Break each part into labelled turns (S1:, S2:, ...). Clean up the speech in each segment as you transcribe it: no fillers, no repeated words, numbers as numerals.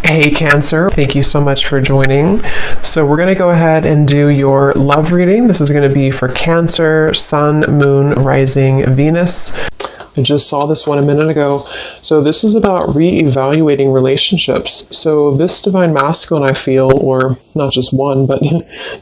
S1: Hey Cancer, thank you so much for joining. So we're going to go ahead and do your love reading. This is going to be for Cancer, Sun, Moon, Rising, Venus. I just saw this one a minute ago. So this is about re-evaluating relationships. So this divine masculine, I feel, or not just one, but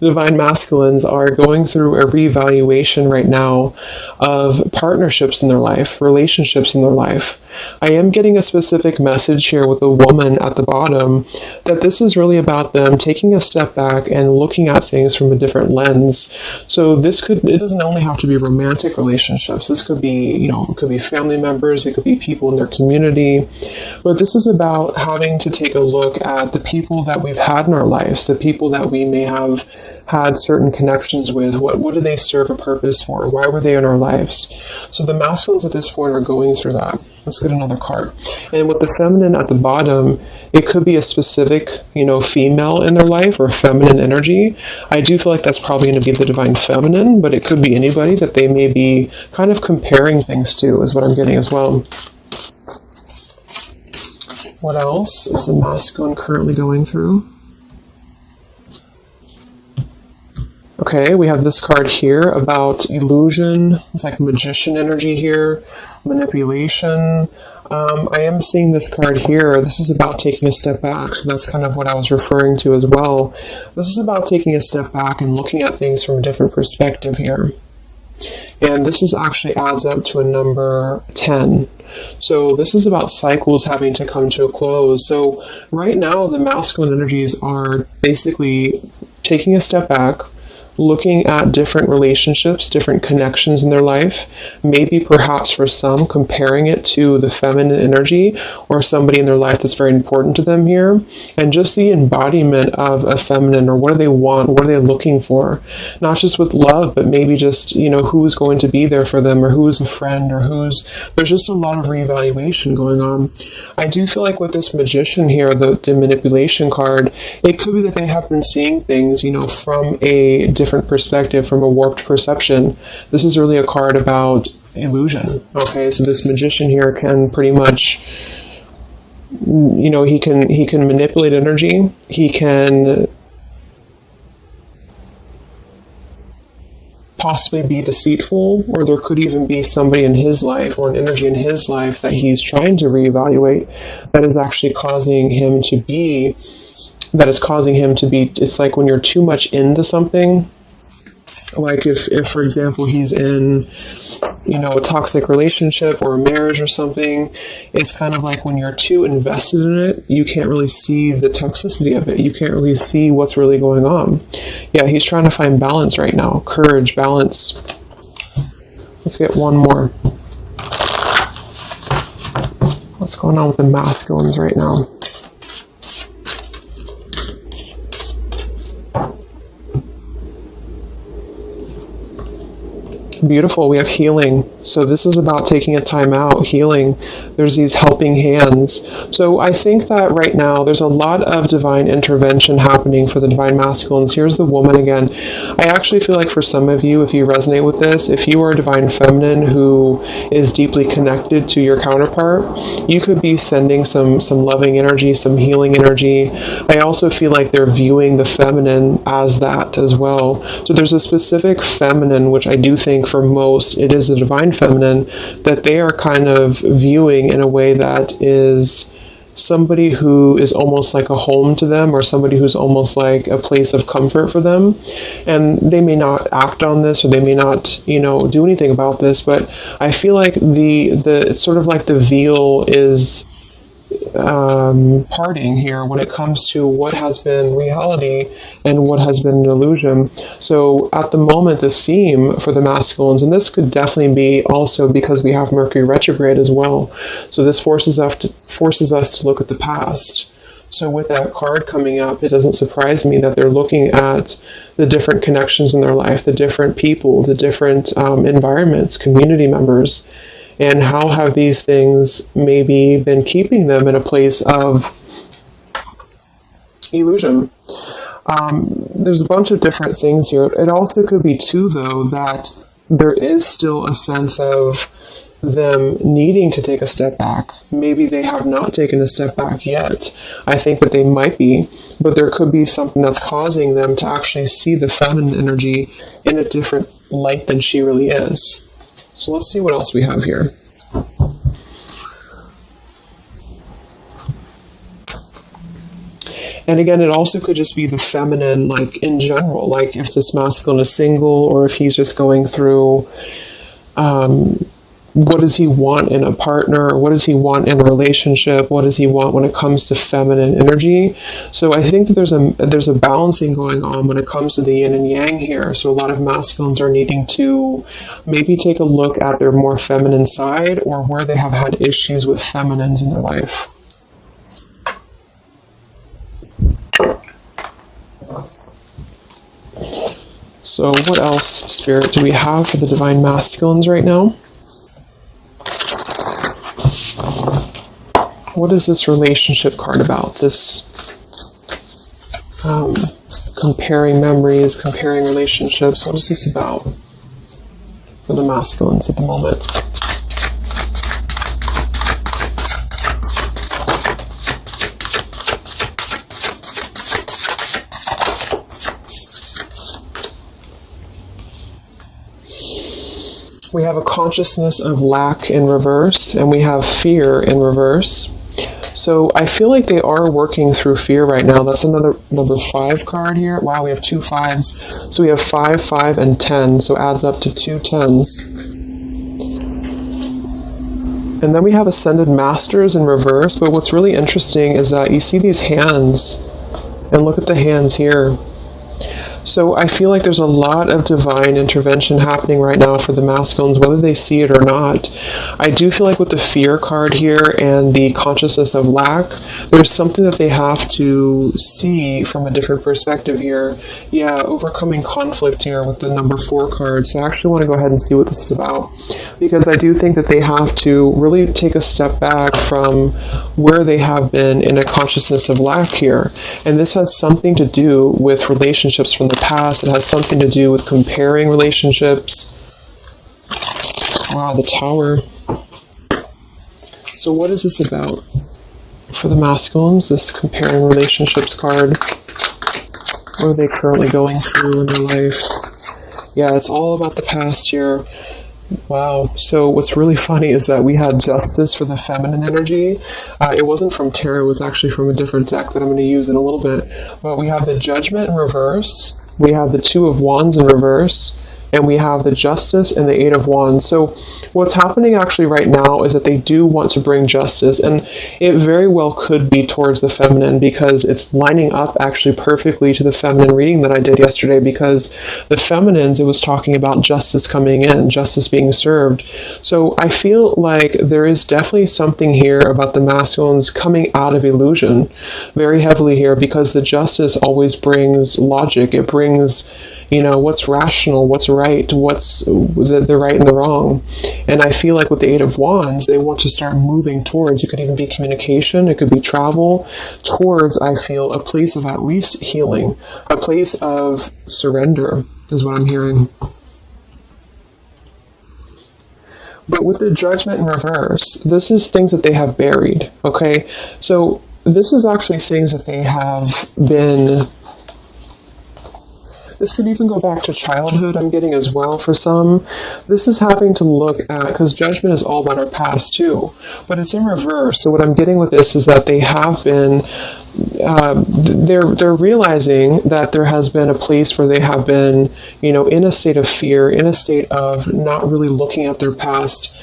S1: divine masculines are going through a re-evaluation right now of partnerships in their life, relationships in their life. I am getting a specific message here with the woman at the bottom that this is really about them taking a step back and looking at things from a different lens. So it doesn't only have to be romantic relationships. This could be, it could be family members, it could be people in their community. But this is about having to take a look at the people that we've had in our lives, the people that we may have had certain connections with. What do they serve a purpose for? Why were they in our lives? So the masculines at this point are going through that. Let's get another card. And with the feminine at the bottom, it could be a specific, female in their life or feminine energy. I do feel like that's probably going to be the divine feminine, but it could be anybody that they may be kind of comparing things to, is what I'm getting as well. What else is the masculine currently going through? Okay, we have this card here about illusion. It's like magician energy here, manipulation. I am seeing this card here. This is about taking a step back. So that's kind of what I was referring to as well. This is about taking a step back and looking at things from a different perspective here. And this is actually adds up to a number 10. So this is about cycles having to come to a close. So right now, the masculine energies are basically taking a step back, looking at different relationships, different connections in their life, maybe perhaps for some comparing it to the feminine energy or somebody in their life that's very important to them here, and just the embodiment of a feminine, or what do they want, what are they looking for, not just with love, but maybe just, who's going to be there for them, or who's a friend, or there's just a lot of reevaluation going on. I do feel like with this magician here, the manipulation card, it could be that they have been seeing things, from a different perspective, from a warped perception. This is really a card about illusion. Okay, so this magician here can pretty much, he can manipulate energy. He can possibly be deceitful, or there could even be somebody in his life or an energy in his life that he's trying to reevaluate that is actually causing him to be, it's like when you're too much into something, like if for example, he's in, a toxic relationship or a marriage or something, it's kind of like when you're too invested in it, you can't really see the toxicity of it. You can't really see what's really going on. Yeah, he's trying to find balance right now. Courage, balance. Let's get one more. What's going on with the masculines right now? Beautiful. We have healing. So this is about taking a time out, healing. There's these helping hands. So I think that right now there's a lot of divine intervention happening for the divine masculines. Here's the woman again. I actually feel like for some of you, if you resonate with this, if you are a divine feminine who is deeply connected to your counterpart, you could be sending some loving energy, some healing energy. I also feel like they're viewing the feminine as that as well. So there's a specific feminine, which I do think for most, it is the divine feminine, that they are kind of viewing in a way that is somebody who is almost like a home to them, or somebody who's almost like a place of comfort for them. And they may not act on this, or they may not, do anything about this, but I feel like it's sort of like the veil is parting here when it comes to what has been reality and what has been an illusion. So at the moment, the theme for the masculines, and this could definitely be also because we have Mercury retrograde as well. So this forces us to look at the past. So with that card coming up, it doesn't surprise me that they're looking at the different connections in their life, the different people, the different environments, community members, and how have these things maybe been keeping them in a place of illusion. There's a bunch of different things here. It also could be too, though, that there is still a sense of them needing to take a step back. Maybe they have not taken a step back yet. I think that they might be, but there could be something that's causing them to actually see the feminine energy in a different light than she really is. So let's see what else we have here. And again, it also could just be the feminine, like in general, like if this masculine is single or if he's just going through, what does he want in a partner? What does he want in a relationship? What does he want when it comes to feminine energy? So I think that there's a balancing going on when it comes to the yin and yang here. So a lot of masculines are needing to maybe take a look at their more feminine side or where they have had issues with feminines in their life. So what else, Spirit, do we have for the Divine Masculines right now? What is this relationship card about? This comparing memories, comparing relationships. What is this about for the masculines at the moment? We have a consciousness of lack in reverse, and we have fear in reverse. So I feel like they are working through fear right now. That's another number 5 card here. Wow, we have 2 5s. So we have 5, 5, and 10. So adds up to 2 10s. And then we have Ascended Masters in reverse. But what's really interesting is that you see these hands. And look at the hands here. So I feel like there's a lot of divine intervention happening right now for the masculines, whether they see it or not. I do feel like with the fear card here and the consciousness of lack, there's something that they have to see from a different perspective here. Yeah, overcoming conflict here with the number 4 card. So I actually want to go ahead and see what this is about, because I do think that they have to really take a step back from where they have been in a consciousness of lack here. And this has something to do with relationships from the past. It has something to do with comparing relationships. Wow, the Tower. So what is this about for the masculines, this comparing relationships card? What are they currently going through in their life? Yeah, it's all about the past here. Wow. So what's really funny is that we had Justice for the feminine energy. It wasn't from tarot. It was actually from a different deck that I'm going to use in a little bit. But we have the Judgment in reverse. We have the 2 of Wands in reverse. And we have the Justice and the 8 of Wands. So what's happening actually right now is that they do want to bring justice. And it very well could be towards the feminine, because it's lining up actually perfectly to the feminine reading that I did yesterday, because the feminines, it was talking about justice coming in, justice being served. So I feel like there is definitely something here about the masculines coming out of illusion very heavily here, because the justice always brings logic. It brings, you know, what's rational, what's right, what's the right and the wrong. And I feel like with the 8 of Wands, they want to start moving towards, it could even be communication, it could be travel, towards, I feel, a place of at least healing, a place of surrender, is what I'm hearing. But with the Judgment in reverse, this is things that they have buried, okay? So this is actually things that they have been... This could even go back to childhood, I'm getting as well for some. This is having to look at, because Judgment is all about our past too, but it's in reverse. So what I'm getting with this is that they have been, they're realizing that there has been a place where they have been, you know, in a state of fear, in a state of not really looking at their past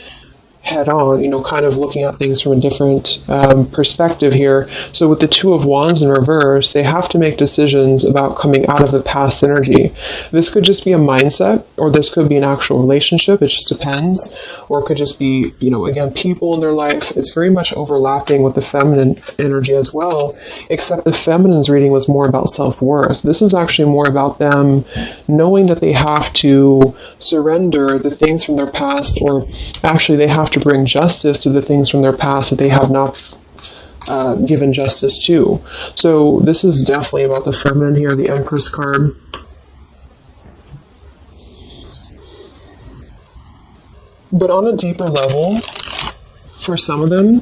S1: head on, you know, kind of looking at things from a different perspective here. So with the 2 of Wands in reverse, they have to make decisions about coming out of the past energy. This could just be a mindset, or this could be an actual relationship. It just depends. Or it could just be, you know, again, people in their life. It's very much overlapping with the feminine energy as well, except the feminine's reading was more about self-worth. This is actually more about them knowing that they have to surrender the things from their past, or actually they have to bring justice to the things from their past that they have not given justice to. So this is definitely about the feminine here, the Empress card. But on a deeper level, for some of them,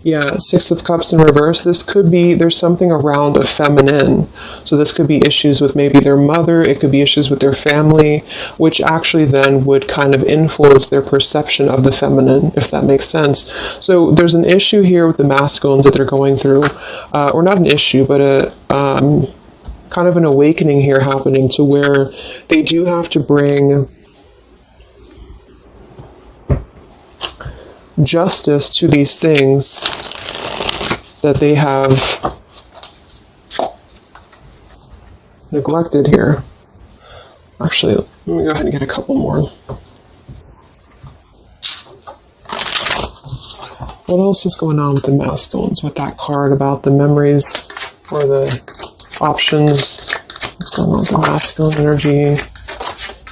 S1: yeah, Six of Cups in reverse, this could be, there's something around a feminine. So this could be issues with maybe their mother, it could be issues with their family, which actually then would kind of influence their perception of the feminine, if that makes sense. So there's an issue here with the masculines that they're going through, or not an issue, but a kind of an awakening here happening to where they do have to bring justice to these things that they have neglected here. Actually, let me go ahead and get a couple more. What else is going on with the masculines with that card about the memories or the options? What's going on with the masculine energy?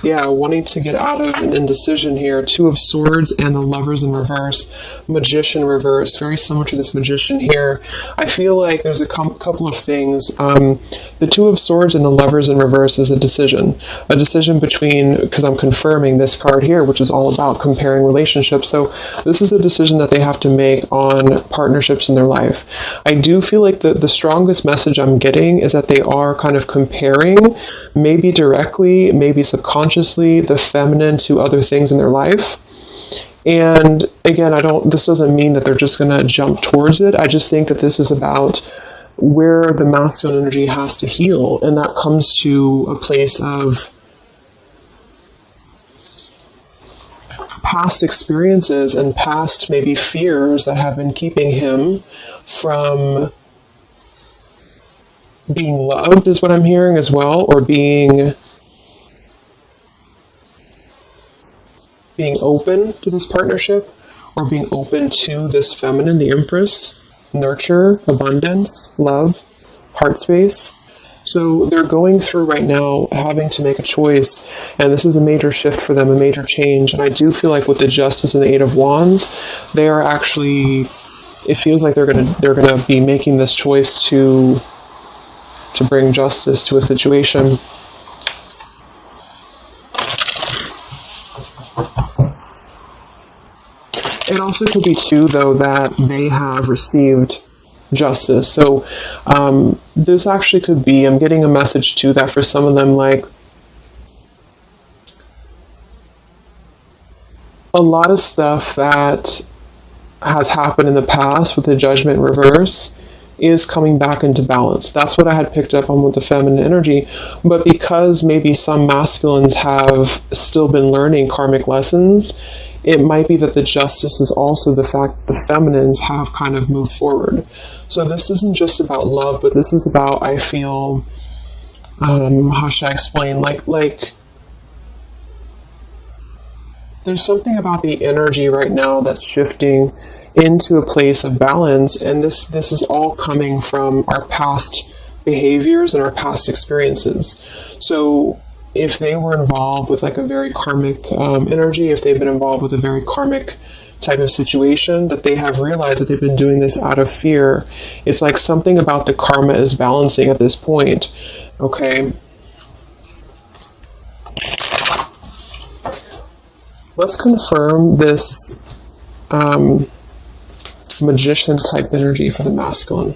S1: Yeah, wanting to get out of an indecision here. Two of Swords and the Lovers in reverse. Magician reverse. Very similar to this Magician here. I feel like there's a couple of things. The Two of Swords and the Lovers in reverse is a decision. A decision between, because I'm confirming this card here, which is all about comparing relationships. So this is a decision that they have to make on partnerships in their life. I do feel like the strongest message I'm getting is that they are kind of comparing, maybe directly, maybe subconsciously, the feminine to other things in their life. And again, this doesn't mean that they're just going to jump towards it. I just think that this is about where the masculine energy has to heal, and that comes to a place of past experiences and past maybe fears that have been keeping him from being loved, is what I'm hearing as well, or being open to this partnership, or being open to this feminine, the Empress, nurture, abundance, love, heart space. So they're going through right now having to make a choice, and this is a major shift for them, a major change. And I do feel like with the Justice and the Eight of Wands, they are actually, it feels like they're gonna be making this choice to bring justice to a situation. It also could be too, though, that they have received justice. So this actually could be, I'm getting a message too, that for some of them, like, a lot of stuff that has happened in the past with the Judgment reverse is coming back into balance. That's what I had picked up on with the feminine energy. But because maybe some masculines have still been learning karmic lessons, it might be that the justice is also the fact that the feminines have kind of moved forward. So this isn't just about love, but this is about, I feel, how should I explain? Like there's something about the energy right now that's shifting into a place of balance, and this is all coming from our past behaviors and our past experiences. So if they were involved with like a very karmic energy, if they've been involved with a very karmic type of situation, that they have realized that they've been doing this out of fear. It's like something about the karma is balancing at this point. Okay. Let's confirm this magician type energy for the masculine.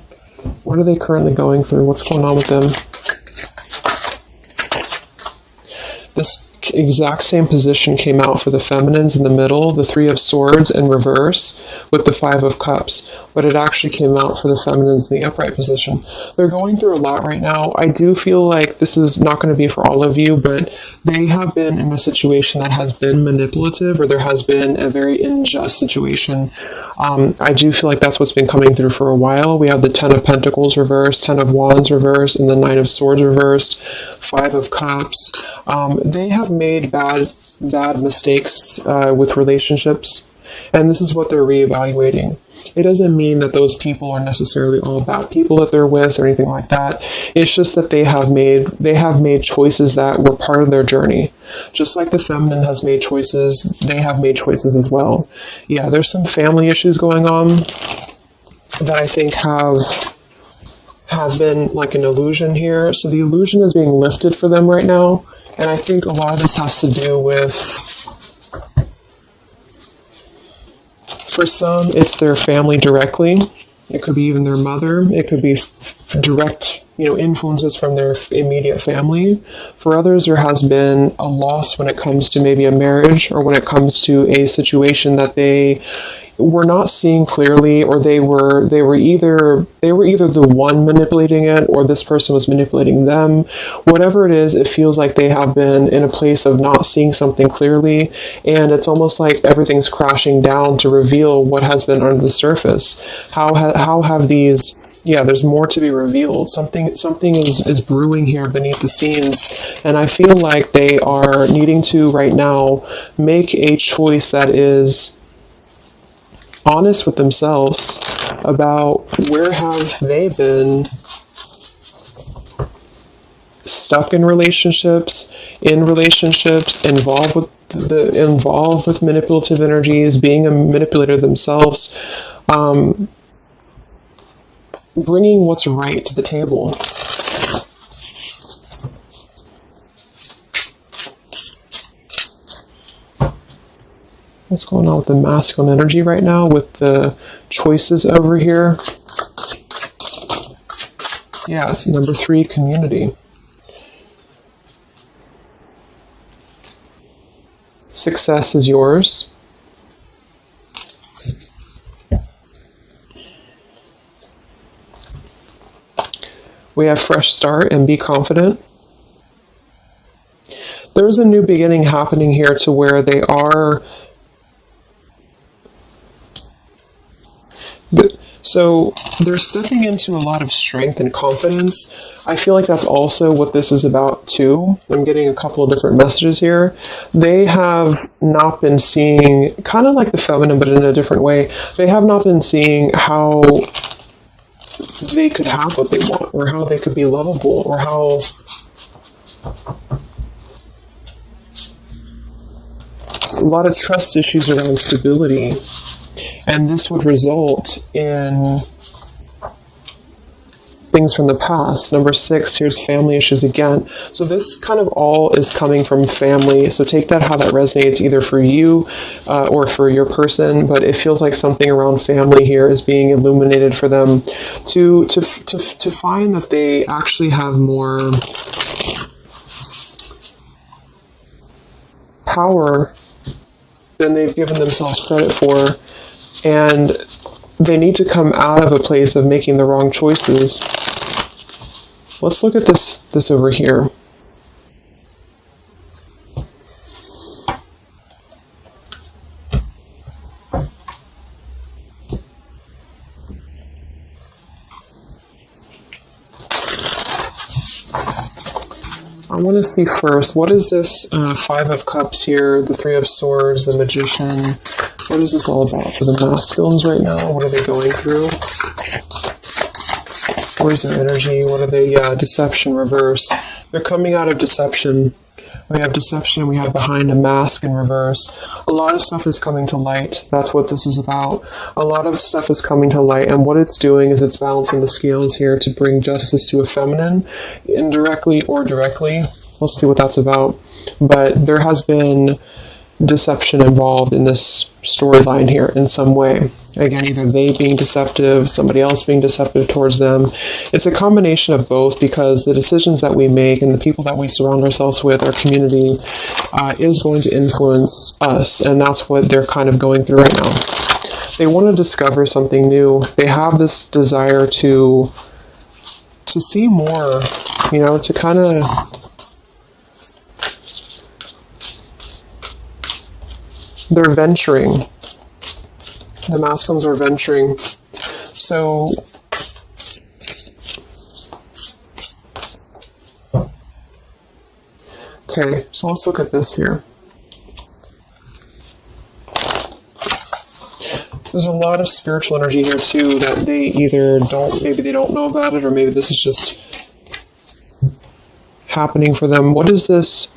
S1: What are they currently going through? What's going on with them? This exact same position came out for the feminines in the middle, the Three of Swords in reverse with the Five of Cups, but it actually came out for the feminines in the upright position. They're going through a lot right now. I do feel like this is not going to be for all of you, but they have been in a situation that has been manipulative, or there has been a very unjust situation. I do feel like that's what's been coming through for a while. We have the Ten of Pentacles reversed, Ten of Wands reversed, and the Nine of Swords reversed, Five of Cups. They have made bad mistakes with relationships, and this is what they're reevaluating. It doesn't mean that those people are necessarily all bad people that they're with or anything like that. It's just that they have made choices that were part of their journey. Just like the feminine has made choices, they have made choices as well. Yeah, there's some family issues going on that I think have been like an illusion here. So the illusion is being lifted for them right now. And I think a lot of this has to do with For some, it's their family directly. It could be even their mother. It could be direct, influences from their immediate family. For others, there has been a loss when it comes to maybe a marriage, or when it comes to a situation that they were not seeing clearly, or they were either the one manipulating it, or this person was manipulating them. Whatever it is, it feels like they have been in a place of not seeing something clearly, and it's almost like everything's crashing down to reveal what has been under the surface. How have these there's more to be revealed. Something is brewing here beneath the scenes, and I feel like they are needing to right now make a choice that is honest with themselves about where have they been stuck in relationships, involved with manipulative energies, being a manipulator themselves, bringing what's right to the table. What's going on with the masculine energy right now with the choices over here? Yeah, number 3, community. Success is yours. We have fresh start and be confident. There's a new beginning happening here to where they are. So they're stepping into a lot of strength and confidence. I feel like that's also what this is about too. I'm getting a couple of different messages here. They have not been seeing, kind of like the feminine, but in a different way. They have not been seeing how they could have what they want, or how they could be lovable, or how a lot of trust issues around stability. And this would result in things from the past. Number 6, here's family issues again. So this kind of all is coming from family. So take that how that resonates, either for you or for your person. But it feels like something around family here is being illuminated for them to find that they actually have more power than they've given themselves credit for. And they need to come out of a place of making the wrong choices. Let's look at this over here. I want to see first, what is this 5 of Cups here, the 3 of Swords, the Magician? What is this all about for the masculines right now? What are they going through? Where's their energy? What are they? Deception reverse. They're coming out of deception. We have deception, we have behind a mask in reverse. A lot of stuff is coming to light. That's what this is about. A lot of stuff is coming to light, and what it's doing is it's balancing the scales here to bring justice to a feminine, indirectly or directly. We'll see what that's about. But there has been deception involved in this storyline here in some way. Again, either they being deceptive, somebody else being deceptive towards them. It's a combination of both, because the decisions that we make and the people that we surround ourselves with, our community, is going to influence us, and that's what they're kind of going through right now. They want to discover something new. They have this desire to see more, to kind of... They're venturing. The masculines are venturing. So, okay, so let's look at this here. There's a lot of spiritual energy here too that they either maybe they don't know about it, or maybe this is just happening for them. What is this?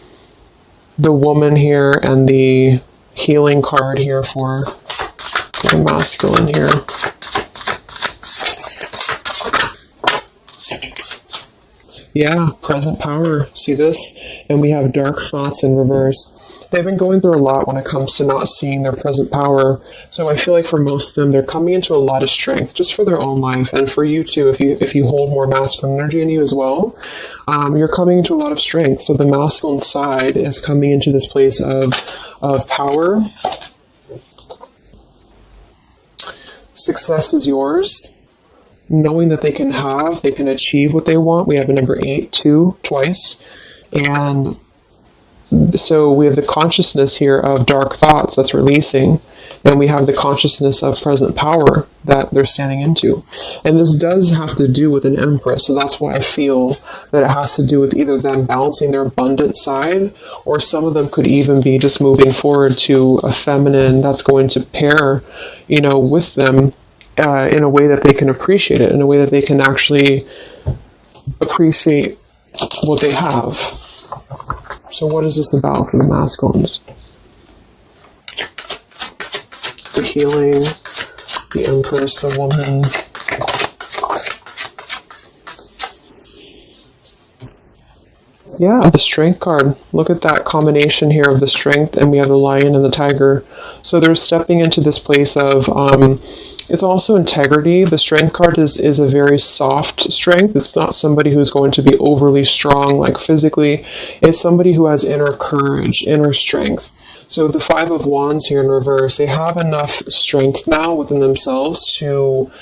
S1: The woman here and the healing card here for the masculine here. Yeah, present power. See this? and we have dark thoughts in reverse. They've been going through a lot when it comes to not seeing their present power. So I feel like for most of them, they're coming into a lot of strength just for their own life, and for you too. If you hold more masculine energy in you as well, you're coming into a lot of strength. So the masculine side is coming into this place of power. Success is yours. Knowing that they can achieve what they want. We have a number 8, 2, twice. And so we have the consciousness here of dark thoughts that's releasing, and we have the consciousness of present power that they're standing into. And this does have to do with an Empress, so that's why I feel that it has to do with either them balancing their abundant side, or some of them could even be just moving forward to a feminine that's going to pair, with them in a way that they can appreciate it, in a way that they can actually appreciate what they have. So what is this about for the masculines? The healing, the Empress, the woman. Yeah, the Strength card. Look at that combination here of the Strength, and we have the Lion and the Tiger. So they're stepping into this place of, it's also integrity. The Strength card is a very soft strength. It's not somebody who's going to be overly strong, like physically. It's somebody who has inner courage, inner strength. So the 5 of Wands here in reverse, they have enough strength now within themselves to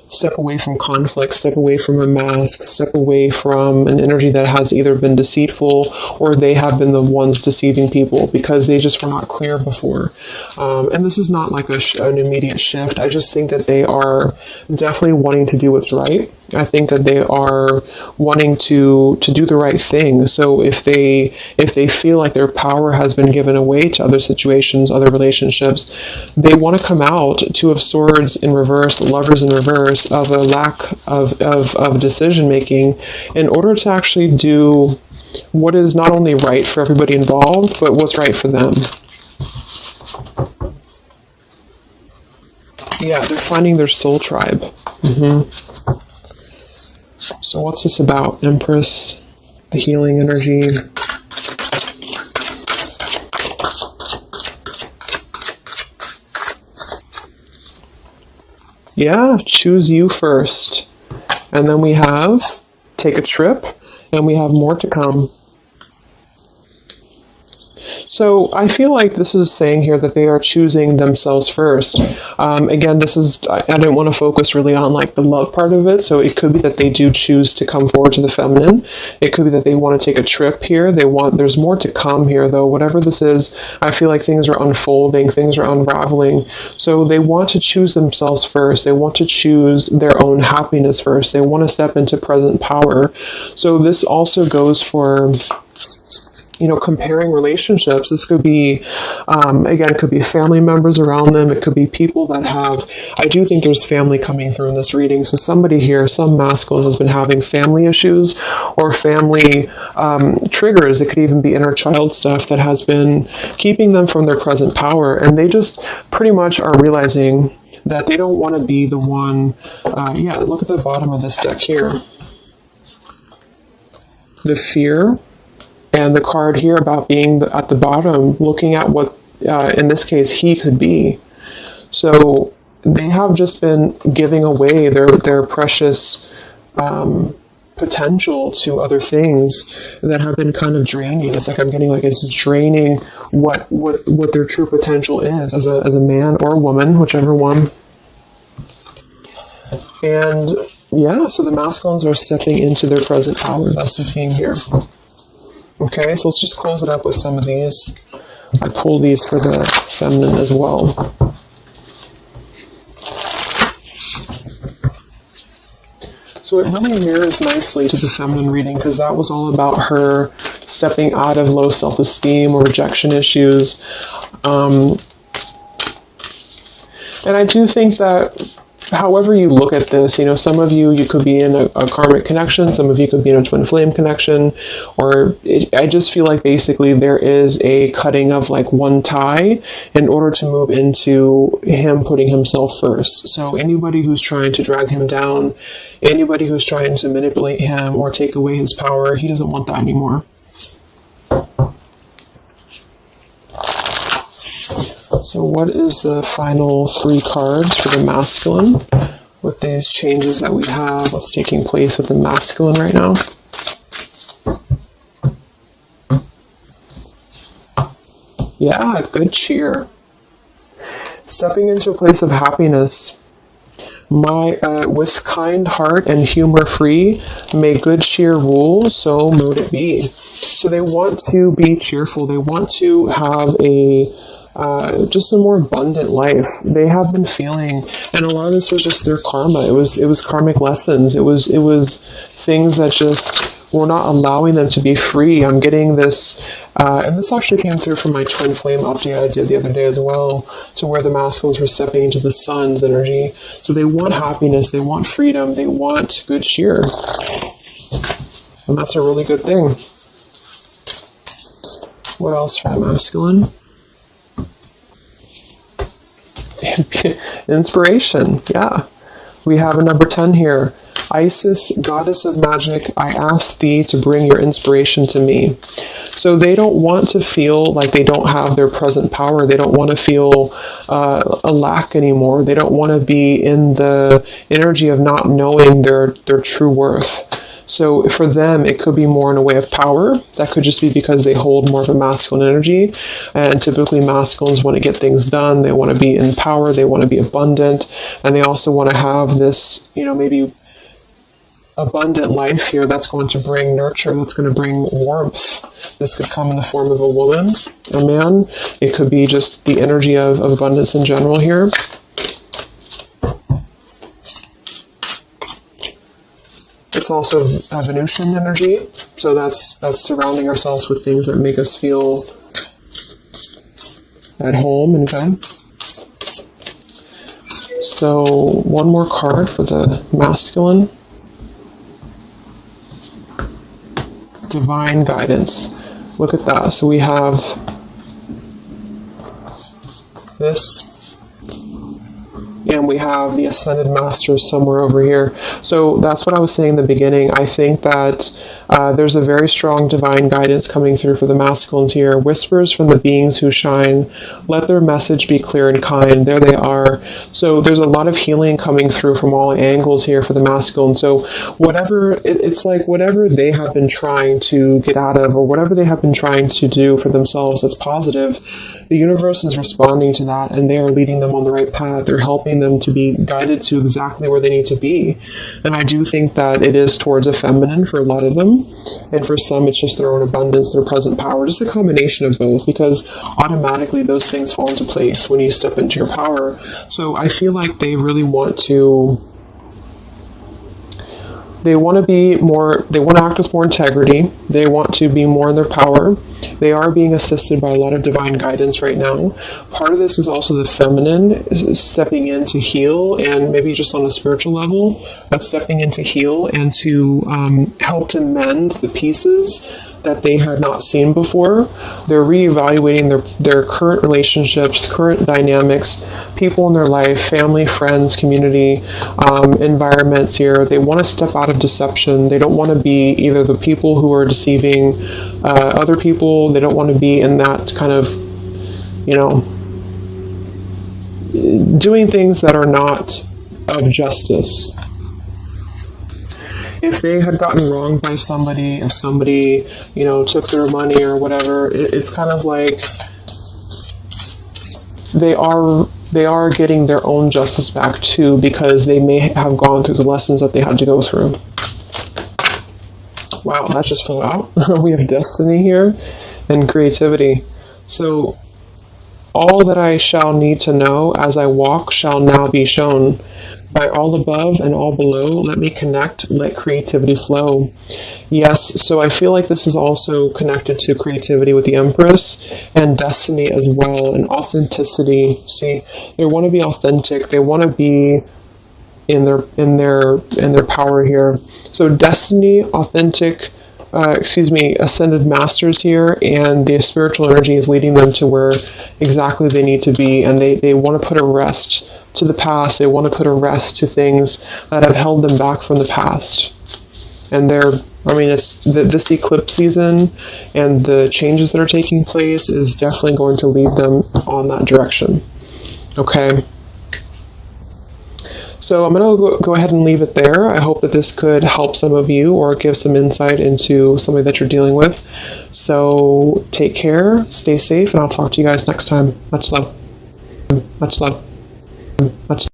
S1: step away from conflict, step away from a mask, step away from an energy that has either been deceitful or they have been the ones deceiving people because they just were not clear before. And this is not like an immediate shift. I just think that they are definitely wanting to do what's right. I think that they are wanting to do the right thing. So if they feel like their power has been given away to other situations, other relationships, they want to come out. 2 of Swords in reverse, Lovers in reverse, of a lack of decision making in order to actually do what is not only right for everybody involved, but what's right for them. Yeah, they're finding their soul tribe. So what's this about? Empress, the healing energy. Yeah, choose you first. And then we have take a trip, and we have more to come. So I feel like this is saying here that they are choosing themselves first. Again, I didn't want to focus really on like the love part of it. So it could be that they do choose to come forward to the feminine. It could be that they want to take a trip here. There's more to come here though. Whatever this is, I feel like things are unfolding, things are unraveling. So they want to choose themselves first. They want to choose their own happiness first. They want to step into present power. So this also goes for, comparing relationships. This could be, again, it could be family members around them. It could be people that I do think there's family coming through in this reading. So somebody here, some masculine has been having family issues or family triggers. It could even be inner child stuff that has been keeping them from their present power. And they just pretty much are realizing that they don't want to be the one. Look at the bottom of this deck here. The fear. And the card here about being at the bottom, looking at what, in this case, he could be. So they have just been giving away their precious potential to other things that have been kind of draining. It's like I'm getting like it's draining what their true potential is as a man or a woman, whichever one. And yeah, so the masculines are stepping into their present power. That's the theme here. Okay, so let's just close it up with some of these. I pulled these for the feminine as well. So it really mirrors nicely to the feminine reading because that was all about her stepping out of low self-esteem or rejection issues. And I do think that however you look at this, some of you could be in a karmic connection, some of you could be in a twin flame connection, I just feel like basically there is a cutting of like one tie in order to move into him putting himself first. So anybody who's trying to drag him down, anybody who's trying to manipulate him or take away his power, he doesn't want that anymore. So what is the final 3 cards for the masculine with these changes that we have? What's taking place with the masculine right now? Yeah, good cheer. Stepping into a place of happiness. With kind heart and humor free, may good cheer rule, so mote it be. So they want to be cheerful. They want to have just a more abundant life. They have been feeling, and a lot of this was just their karma. It was karmic lessons. It was things that just were not allowing them to be free. I'm getting this, and this actually came through from my twin flame update I did the other day as well, to where the masculines were stepping into the sun's energy. So they want happiness, they want freedom, they want good cheer. And that's a really good thing. What else for the masculine? Inspiration, yeah. We have a number 10 here. Isis, goddess of magic, I ask thee to bring your inspiration to me. So they don't want to feel like they don't have their present power. They don't want to feel a lack anymore. They don't want to be in the energy of not knowing their true worth. So for them, it could be more in a way of power. That could just be because they hold more of a masculine energy. And typically masculines want to get things done. They want to be in power. They want to be abundant. And they also want to have this, maybe abundant life here that's going to bring nurture, that's going to bring warmth. This could come in the form of a woman, a man. It could be just the energy of abundance in general here. It's also a Venusian energy, so that's surrounding ourselves with things that make us feel at home and good. So one more card for the masculine. Divine guidance. Look at that. So we have this, and we have the Ascended Masters somewhere over here. So that's what I was saying in the beginning. I think that there's a very strong divine guidance coming through for the masculines here. Whispers from the beings who shine. Let their message be clear and kind. There they are. So there's a lot of healing coming through from all angles here for the masculine. So it's like whatever they have been trying to get out of, or whatever they have been trying to do for themselves that's positive, the universe is responding to that, and they are leading them on the right path. They're helping them to be guided to exactly where they need to be. And I do think that it is towards a feminine for a lot of them, and for some it's just their own abundance, their present power, just a combination of both, because automatically those things fall into place when you step into your power. So I feel like they really want to be more, they want to act with more integrity. They want to be more in their power. They are being assisted by a lot of divine guidance right now. Part of this is also the feminine stepping in to heal, and maybe just on a spiritual level, that's stepping in to heal and to help to mend the pieces that they had not seen before. They're reevaluating their current relationships, current dynamics, people in their life, family, friends, community, environments here. They want to step out of deception. They don't want to be either the people who are deceiving other people. They don't want to be in that kind of, doing things that are not of justice. If they had gotten wronged by somebody, if somebody, took their money or whatever, it's kind of like they are getting their own justice back too, because they may have gone through the lessons that they had to go through. Wow, that just flew out. We have destiny here and creativity. So all that I shall need to know as I walk shall now be shown. By all above and all below, let me connect, let creativity flow. Yes, so I feel like this is also connected to creativity with the Empress and destiny as well, and authenticity. See, they want to be authentic. They want to be in their power here. So destiny, authentic, ascended masters here, and the spiritual energy is leading them to where exactly they need to be, and they want to put a rest to the past. They want to put a rest to things that have held them back from the past. And this eclipse season and the changes that are taking place is definitely going to lead them on that direction. Okay. So I'm going to go ahead and leave it there. I hope that this could help some of you or give some insight into something that you're dealing with. So take care, stay safe, and I'll talk to you guys next time. Much love. Much love. Much love.